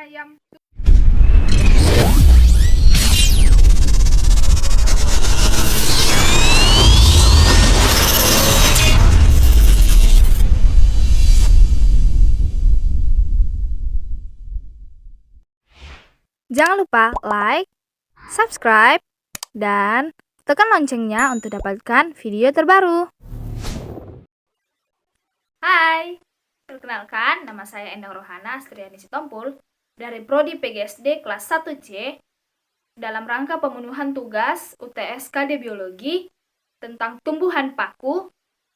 ayam. Jangan lupa like, subscribe, dan tekan loncengnya untuk dapatkan video terbaru. Hai, perkenalkan nama saya Endang Rohana Astriani Sitompul dari Prodi PGSD kelas 1C dalam rangka pemenuhan tugas UTS KD Biologi tentang tumbuhan paku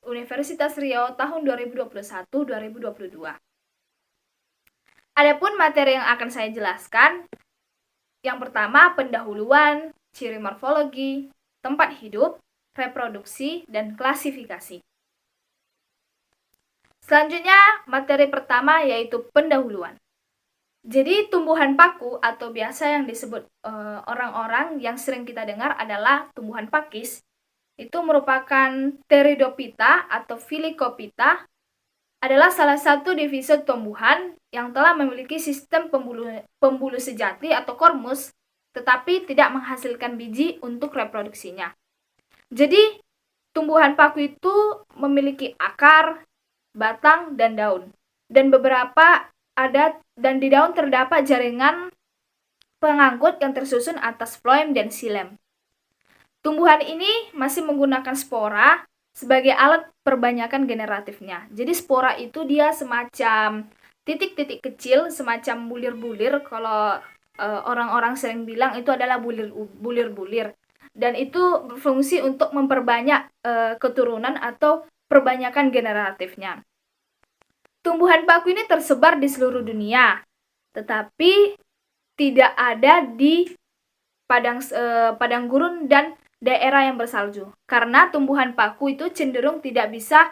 Universitas Riau tahun 2021-2022. Adapun materi yang akan saya jelaskan, yang pertama pendahuluan, ciri morfologi, tempat hidup, reproduksi, dan klasifikasi. Selanjutnya, materi pertama yaitu pendahuluan. Jadi, tumbuhan paku atau biasa yang disebut orang-orang yang sering kita dengar adalah tumbuhan pakis. Itu merupakan Pteridophyta atau Phyllocopita, adalah salah satu divisi tumbuhan yang telah memiliki sistem pembuluh sejati atau kormus, tetapi tidak menghasilkan biji untuk reproduksinya. Jadi, tumbuhan paku itu memiliki akar, batang, dan daun. Dan dan di daun terdapat jaringan pengangkut yang tersusun atas floem dan xilem. Tumbuhan ini masih menggunakan spora sebagai alat perbanyakan generatifnya. Jadi spora itu dia semacam titik-titik kecil, semacam bulir-bulir. Kalau orang-orang sering bilang itu adalah bulir-bulir. Dan itu berfungsi untuk memperbanyak keturunan atau perbanyakan generatifnya. Tumbuhan paku ini tersebar di seluruh dunia, tetapi tidak ada di padang gurun dan daerah yang bersalju, karena tumbuhan paku itu cenderung tidak bisa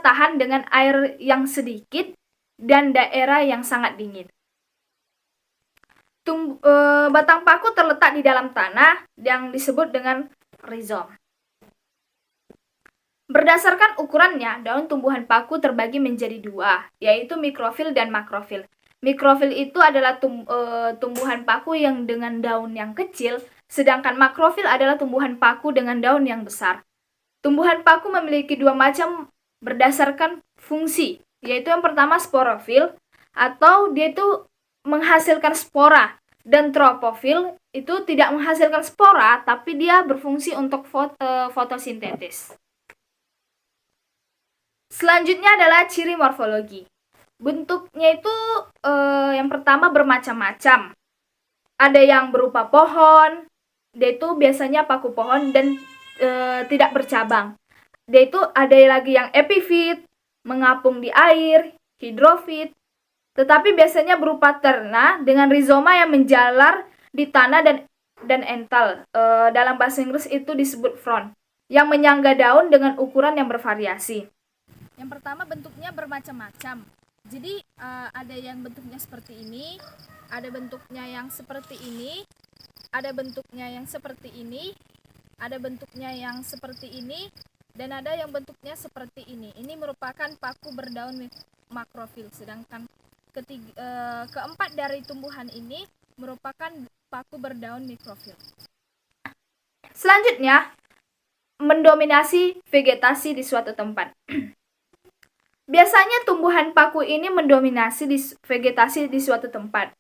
tahan dengan air yang sedikit dan daerah yang sangat dingin. Batang paku terletak di dalam tanah yang disebut dengan rizom. Berdasarkan ukurannya, daun tumbuhan paku terbagi menjadi dua, yaitu mikrofil dan makrofil. Mikrofil itu adalah tumbuhan paku yang dengan daun yang kecil, sedangkan makrofil adalah tumbuhan paku dengan daun yang besar. Tumbuhan paku memiliki dua macam berdasarkan fungsi, yaitu yang pertama sporofil, atau dia itu menghasilkan spora, dan tropofil itu tidak menghasilkan spora, tapi dia berfungsi untuk fotosintesis. Selanjutnya adalah ciri morfologi. Bentuknya itu yang pertama bermacam-macam. Ada yang berupa pohon, dia itu biasanya paku pohon dan tidak bercabang. Dia itu ada lagi yang epifit, mengapung di air, hidrofit, tetapi biasanya berupa terna dengan rizoma yang menjalar di tanah dan ental. Dalam bahasa Inggris itu disebut frond, yang menyangga daun dengan ukuran yang bervariasi. Yang pertama bentuknya bermacam-macam. Jadi ada yang bentuknya seperti ini, ada bentuknya yang seperti ini, ada bentuknya yang seperti ini, ada bentuknya yang seperti ini, dan ada yang bentuknya seperti ini. Ini merupakan paku berdaun makrofil, sedangkan keempat dari tumbuhan ini merupakan paku berdaun mikrofil. Selanjutnya, mendominasi vegetasi di suatu tempat. Biasanya tumbuhan paku ini mendominasi vegetasi di suatu tempat,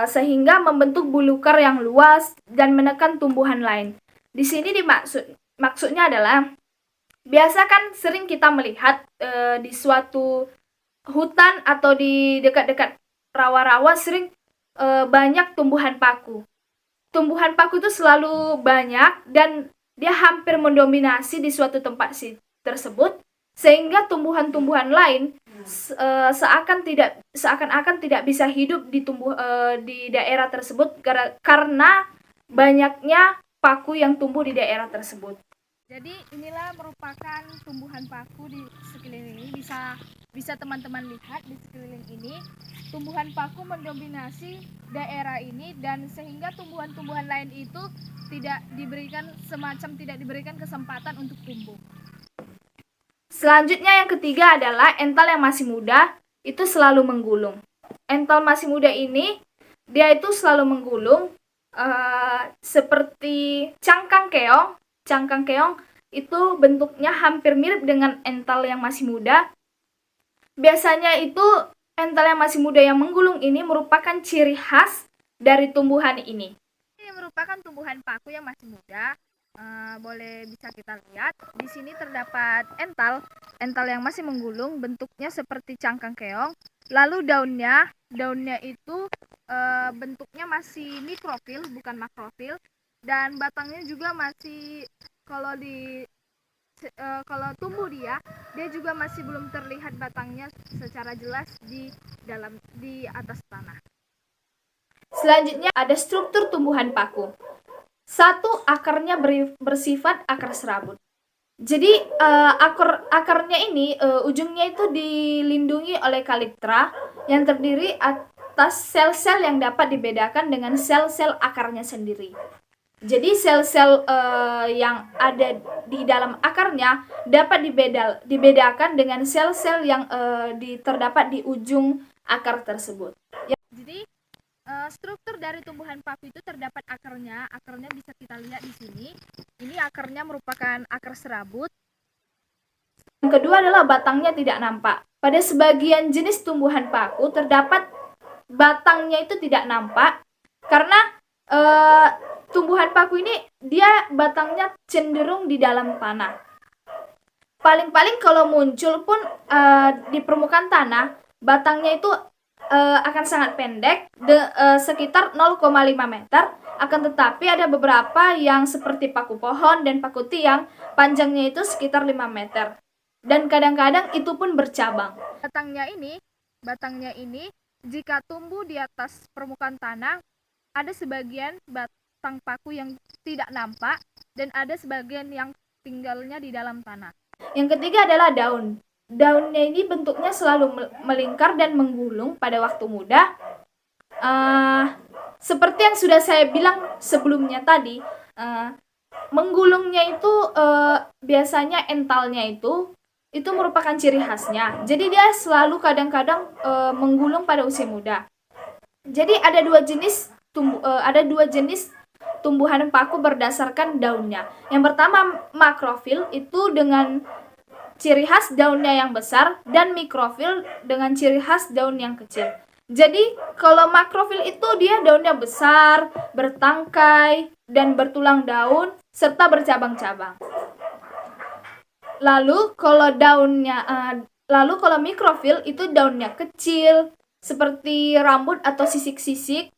sehingga membentuk bulukar yang luas dan menekan tumbuhan lain. Di sini maksudnya adalah, biasa kan sering kita melihat di suatu hutan atau di dekat-dekat rawa-rawa sering banyak tumbuhan paku. Tumbuhan paku itu selalu banyak dan dia hampir mendominasi di suatu tempat tersebut, sehingga tumbuhan-tumbuhan lain seakan-akan tidak bisa hidup di daerah tersebut karena banyaknya paku yang tumbuh di daerah tersebut. Jadi inilah merupakan tumbuhan paku di sekeliling ini. Bisa teman-teman lihat di sekeliling ini, tumbuhan paku mendominasi daerah ini, dan sehingga tumbuhan-tumbuhan lain itu tidak diberikan kesempatan untuk tumbuh. Selanjutnya yang ketiga adalah ental yang masih muda itu selalu menggulung. ental masih muda ini dia itu selalu menggulung seperti cangkang keong. Cangkang keong itu bentuknya hampir mirip dengan ental yang masih muda. Biasanya itu ental yang masih muda yang menggulung ini merupakan ciri khas dari tumbuhan ini. Ini merupakan tumbuhan paku yang masih muda. Boleh bisa kita lihat di sini terdapat ental yang masih menggulung, bentuknya seperti cangkang keong. Lalu daunnya itu bentuknya masih mikrofil bukan makrofil, dan batangnya juga masih kalau tumbuh dia juga masih belum terlihat batangnya secara jelas di atas tanah. Selanjutnya ada struktur tumbuhan paku. Satu, akarnya bersifat akar serabut. Jadi akarnya ini ujungnya itu dilindungi oleh kaliptra yang terdiri atas sel-sel yang dapat dibedakan dengan sel-sel akarnya sendiri. Jadi sel-sel yang ada di dalam akarnya dapat dibedakan dengan sel-sel yang terdapat di ujung akar tersebut. Jadi struktur dari tumbuhan paku itu terdapat akarnya bisa kita lihat di sini. Ini akarnya merupakan akar serabut. Yang kedua adalah batangnya tidak nampak. Pada sebagian jenis tumbuhan paku terdapat batangnya itu tidak nampak karena tumbuhan paku ini dia batangnya cenderung di dalam tanah. Paling-paling kalau muncul pun di permukaan tanah, batangnya itu akan sangat pendek, sekitar 0,5 meter. Akan tetapi ada beberapa yang seperti paku pohon dan paku tiang, panjangnya itu sekitar 5 meter. Dan kadang-kadang itu pun bercabang. Batangnya ini jika tumbuh di atas permukaan tanah, ada sebagian batang paku yang tidak nampak dan ada sebagian yang tinggalnya di dalam tanah. Yang ketiga adalah daun. Daunnya ini bentuknya selalu melingkar dan menggulung pada waktu muda. Seperti yang sudah saya bilang sebelumnya tadi, menggulungnya itu biasanya entalnya itu merupakan ciri khasnya. Jadi dia selalu kadang-kadang menggulung pada usia muda. Jadi ada dua jenis tumbuhan paku berdasarkan daunnya. Yang pertama makrofil itu dengan ciri khas daunnya yang besar, dan mikrofil dengan ciri khas daun yang kecil. Jadi kalau makrofil itu dia daunnya besar, bertangkai, dan bertulang daun, serta bercabang-cabang. Lalu kalau mikrofil itu daunnya kecil, seperti rambut atau sisik-sisik,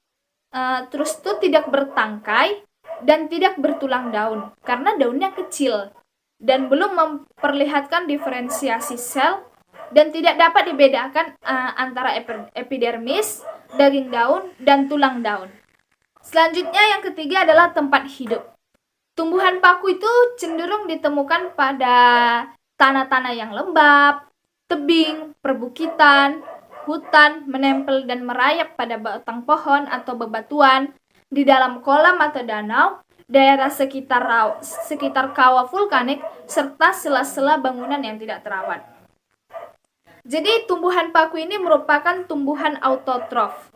terus itu tidak bertangkai dan tidak bertulang daun, karena daunnya kecil dan belum memperlihatkan diferensiasi sel dan tidak dapat dibedakan antara epidermis, daging daun, dan tulang daun. Selanjutnya yang ketiga adalah tempat hidup. Tumbuhan paku itu cenderung ditemukan pada tanah-tanah yang lembab, tebing, perbukitan, hutan, menempel dan merayap pada batang pohon atau bebatuan, di dalam kolam atau danau, daerah sekitar kawah vulkanik, serta sela-sela bangunan yang tidak terawat. Jadi tumbuhan paku ini merupakan tumbuhan autotrof.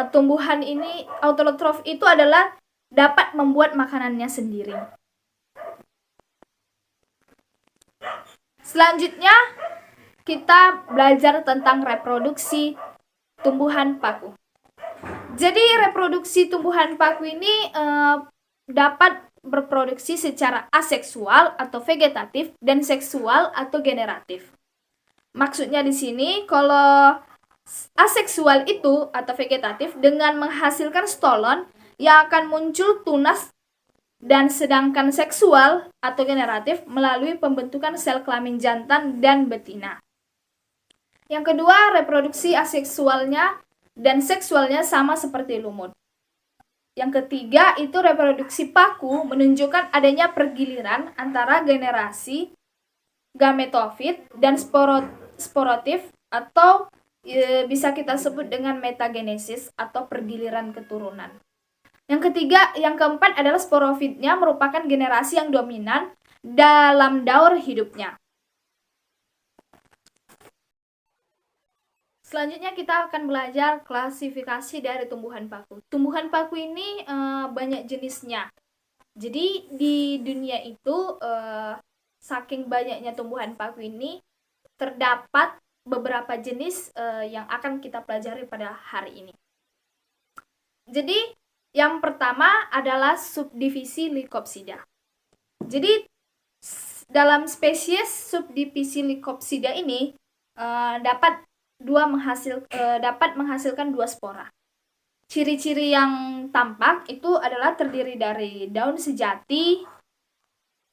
Tumbuhan ini autotrof itu adalah dapat membuat makanannya sendiri. Selanjutnya kita belajar tentang reproduksi tumbuhan paku. Jadi reproduksi tumbuhan paku ini dapat berproduksi secara aseksual atau vegetatif dan seksual atau generatif. Maksudnya di sini kalau aseksual itu atau vegetatif dengan menghasilkan stolon yang akan muncul tunas, dan sedangkan seksual atau generatif melalui pembentukan sel kelamin jantan dan betina. Yang kedua, reproduksi aseksualnya dan seksualnya sama seperti lumut. Yang ketiga itu reproduksi paku menunjukkan adanya pergiliran antara generasi gametofit dan sporotif atau bisa kita sebut dengan metagenesis atau pergiliran keturunan. Yang keempat adalah sporofitnya merupakan generasi yang dominan dalam daur hidupnya. Selanjutnya kita akan belajar klasifikasi dari tumbuhan paku. Tumbuhan paku ini banyak jenisnya. Jadi di dunia itu saking banyaknya tumbuhan paku ini terdapat beberapa jenis yang akan kita pelajari pada hari ini. Jadi yang pertama adalah subdivisi Lycopsida. Jadi dalam spesies subdivisi Lycopsida ini dapat menghasilkan dua spora. Ciri-ciri yang tampak itu adalah terdiri dari daun sejati,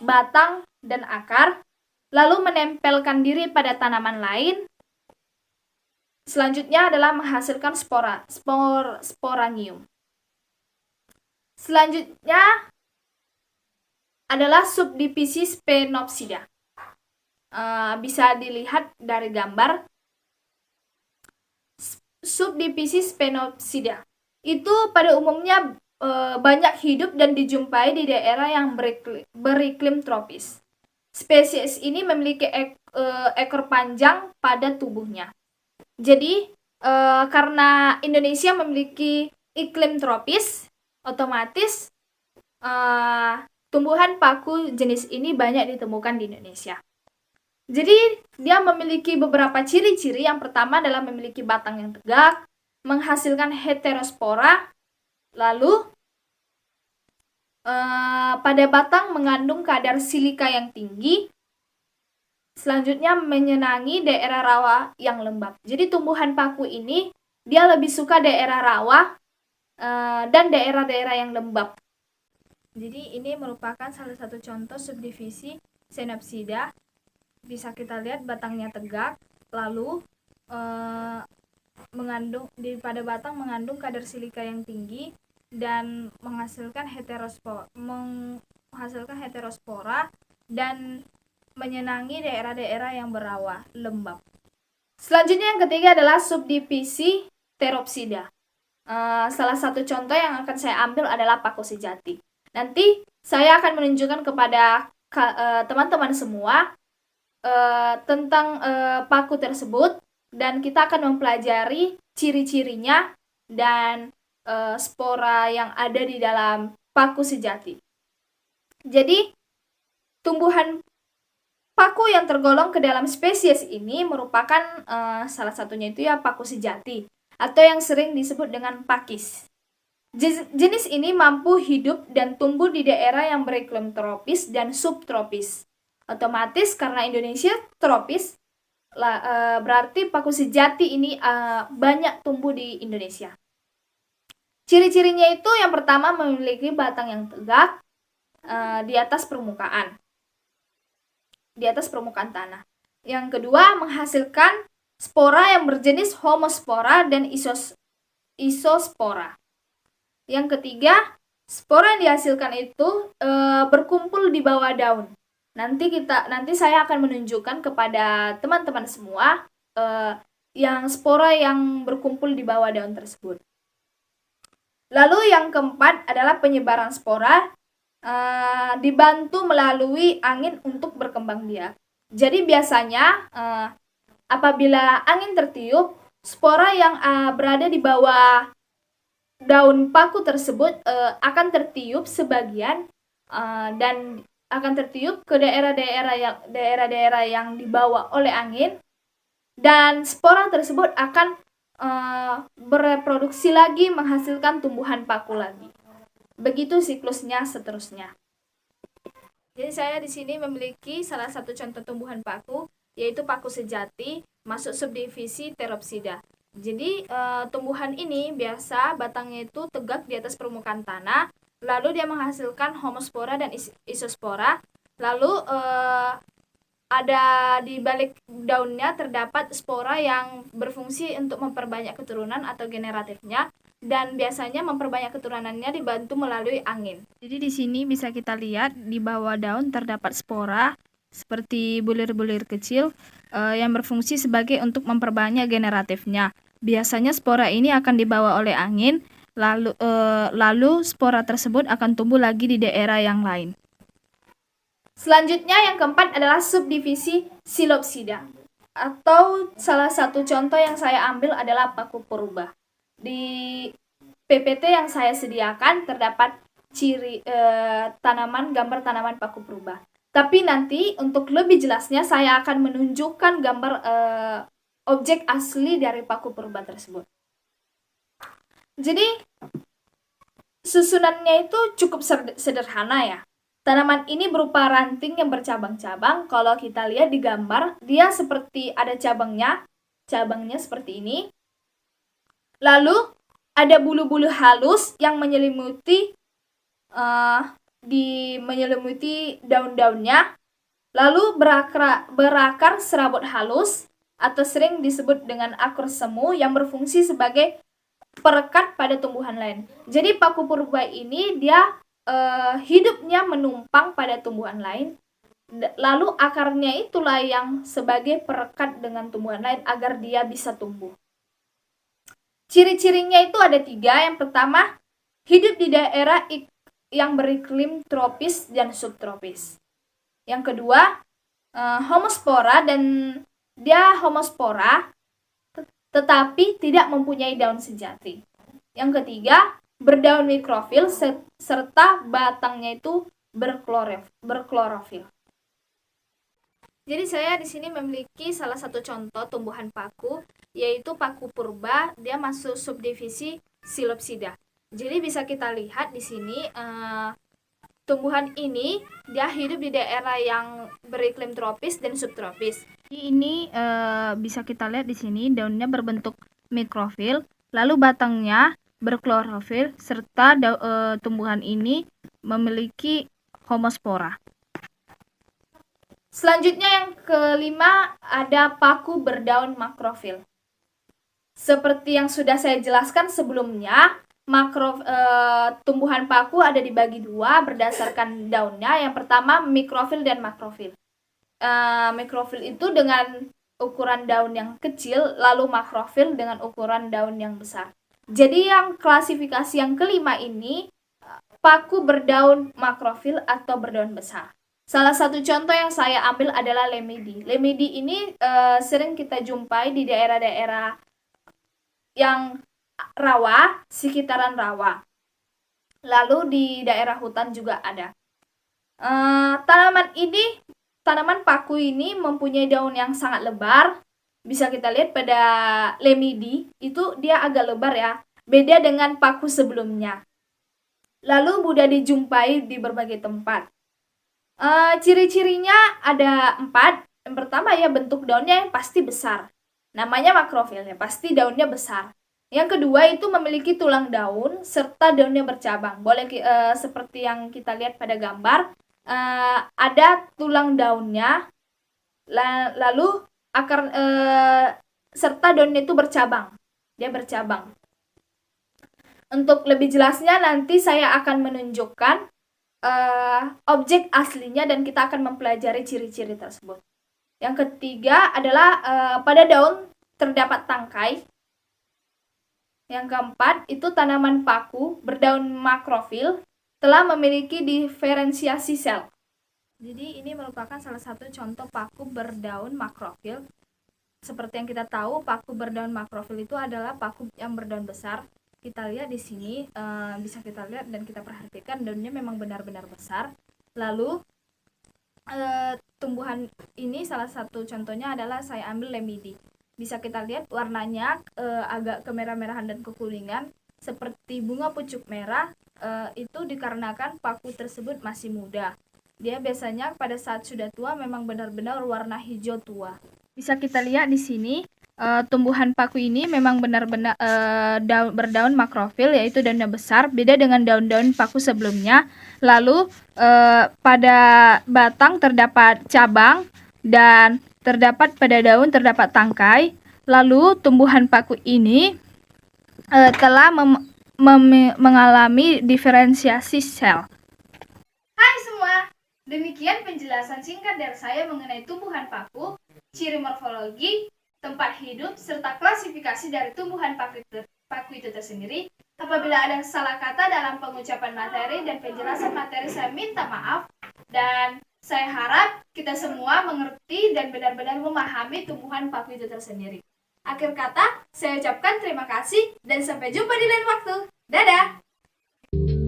batang, dan akar, lalu menempelkan diri pada tanaman lain. Selanjutnya adalah menghasilkan sporangium. Selanjutnya adalah subdivisi Sphenopsida. Bisa dilihat dari gambar. Subdivisi Sphenopsida itu pada umumnya banyak hidup dan dijumpai di daerah yang beriklim tropis. Spesies ini memiliki ekor panjang pada tubuhnya. Jadi karena Indonesia memiliki iklim tropis, otomatis tumbuhan paku jenis ini banyak ditemukan di Indonesia. Jadi dia memiliki beberapa ciri-ciri. Yang pertama adalah memiliki batang yang tegak, menghasilkan heterospora, lalu pada batang mengandung kadar silika yang tinggi. Selanjutnya menyenangi daerah rawa yang lembab. Jadi tumbuhan paku ini dia lebih suka daerah rawa dan daerah-daerah yang lembab. Jadi ini merupakan salah satu contoh subdivisi Sphenopsida. Bisa kita lihat batangnya tegak, lalu pada batang mengandung kadar silika yang tinggi dan menghasilkan heterospora dan menyenangi daerah-daerah yang berawa lembab. Selanjutnya yang ketiga adalah subdivisi Pteropsida. Salah satu contoh yang akan saya ambil adalah paku sejati. Nanti saya akan menunjukkan kepada teman-teman semua tentang paku tersebut, dan kita akan mempelajari ciri-cirinya dan spora yang ada di dalam paku sejati. Jadi tumbuhan paku yang tergolong ke dalam spesies ini merupakan salah satunya itu ya paku sejati atau yang sering disebut dengan pakis. Jenis ini mampu hidup dan tumbuh di daerah yang beriklim tropis dan subtropis. Otomatis karena Indonesia tropis, berarti paku sejati ini banyak tumbuh di Indonesia. Ciri-cirinya itu yang pertama memiliki batang yang tegak di atas permukaan tanah. Yang kedua menghasilkan spora yang berjenis homospora dan isospora. Yang ketiga, spora yang dihasilkan itu berkumpul di bawah daun. Nanti saya akan menunjukkan kepada teman-teman semua yang spora yang berkumpul di bawah daun tersebut. Lalu yang keempat adalah penyebaran spora dibantu melalui angin untuk berkembang biak. Jadi biasanya apabila angin tertiup, spora yang berada di bawah daun paku tersebut akan tertiup sebagian dan akan tertiup ke daerah-daerah yang dibawa oleh angin, dan spora tersebut akan bereproduksi lagi menghasilkan tumbuhan paku lagi. Begitu siklusnya seterusnya. Jadi saya di sini memiliki salah satu contoh tumbuhan paku, yaitu paku sejati, masuk subdivisi Pteropsida. Jadi tumbuhan ini biasa batangnya itu tegak di atas permukaan tanah, lalu dia menghasilkan homospora dan isospora, lalu ada di balik daunnya terdapat spora yang berfungsi untuk memperbanyak keturunan atau generatifnya, dan biasanya memperbanyak keturunannya dibantu melalui angin. Jadi di sini bisa kita lihat di bawah daun terdapat spora seperti bulir-bulir kecil yang berfungsi sebagai untuk memperbanyak generatifnya. Biasanya spora ini akan dibawa oleh angin, lalu spora tersebut akan tumbuh lagi di daerah yang lain. Selanjutnya yang keempat adalah subdivisi Psilopsida. Atau salah satu contoh yang saya ambil adalah paku purba. Di PPT yang saya sediakan terdapat gambar tanaman paku purba. Tapi nanti untuk lebih jelasnya saya akan menunjukkan gambar objek asli dari paku purba tersebut. Jadi susunannya itu cukup sederhana ya. Tanaman ini berupa ranting yang bercabang-cabang. Kalau kita lihat di gambar, dia seperti ada cabangnya seperti ini. Lalu ada bulu-bulu halus yang menyelimuti daun-daunnya. Lalu berakar serabut halus atau sering disebut dengan akar semu yang berfungsi sebagai perekat pada tumbuhan lain. Jadi paku purba ini dia hidupnya menumpang pada tumbuhan lain, lalu akarnya itulah yang sebagai perekat dengan tumbuhan lain agar dia bisa tumbuh. Ciri-cirinya itu ada 3. Yang pertama, hidup di daerah yang beriklim tropis dan subtropis. Yang kedua, homospora, dan dia homospora tetapi tidak mempunyai daun sejati. Yang ketiga, berdaun mikrofil serta batangnya itu berklorofil. Jadi saya di sini memiliki salah satu contoh tumbuhan paku, yaitu paku purba. Dia masuk subdivisi Psilopsida. Jadi bisa kita lihat di sini tumbuhan ini dia hidup di daerah yang beriklim tropis dan subtropis. Ini bisa kita lihat di sini daunnya berbentuk mikrofil, lalu batangnya berklorofil, serta tumbuhan ini memiliki homospora. Selanjutnya yang kelima ada paku berdaun makrofil. Seperti yang sudah saya jelaskan sebelumnya, tumbuhan paku ada dibagi 2 berdasarkan daunnya. Yang pertama mikrofil dan makrofil. Mikrofil itu dengan ukuran daun yang kecil, lalu makrofil dengan ukuran daun yang besar. Jadi yang klasifikasi yang kelima ini paku berdaun makrofil atau berdaun besar. Salah satu contoh yang saya ambil adalah lemidi. Lemidi ini sering kita jumpai di daerah-daerah yang rawa, sekitaran rawa. Lalu di daerah hutan juga ada. Tanaman paku ini mempunyai daun yang sangat lebar. Bisa kita lihat pada lemidi itu dia agak lebar ya, beda dengan paku sebelumnya. Lalu mudah dijumpai di berbagai tempat. Ciri-cirinya ada 4. Yang pertama ya, bentuk daunnya yang pasti besar. Namanya makrofil ya, pasti daunnya besar. Yang kedua itu memiliki tulang daun serta daunnya bercabang. Boleh seperti yang kita lihat pada gambar, ada tulang daunnya, lalu akar serta daunnya itu bercabang. Dia bercabang. Untuk lebih jelasnya nanti saya akan menunjukkan objek aslinya dan kita akan mempelajari ciri-ciri tersebut. Yang ketiga adalah pada daun terdapat tangkai. Yang keempat itu tanaman paku berdaun makrofil telah memiliki diferensiasi sel. Jadi ini merupakan salah satu contoh paku berdaun makrofil. Seperti yang kita tahu, paku berdaun makrofil itu adalah paku yang berdaun besar. Kita lihat di sini, bisa kita lihat dan kita perhatikan daunnya memang benar-benar besar. Lalu tumbuhan ini salah satu contohnya adalah saya ambil lemidi. Bisa kita lihat warnanya agak kemerah-merahan dan kekuningan seperti bunga pucuk merah. Itu dikarenakan paku tersebut masih muda. Dia biasanya pada saat sudah tua memang benar-benar warna hijau tua. Bisa kita lihat di sini tumbuhan paku ini memang benar-benar berdaun makrofil, yaitu daunnya besar, beda dengan daun-daun paku sebelumnya. Lalu pada batang terdapat cabang dan pada daun terdapat tangkai. Lalu tumbuhan paku ini telah mengalami diferensiasi sel. Hai semua, demikian penjelasan singkat dari saya mengenai tumbuhan paku, ciri morfologi, tempat hidup, serta klasifikasi dari tumbuhan paku itu tersendiri. Apabila ada salah kata dalam pengucapan materi dan penjelasan materi, saya minta maaf. Dan Saya harap kita semua mengerti dan benar-benar memahami tumbuhan paku itu tersendiri. Akhir kata, saya ucapkan terima kasih dan sampai jumpa di lain waktu. Dadah!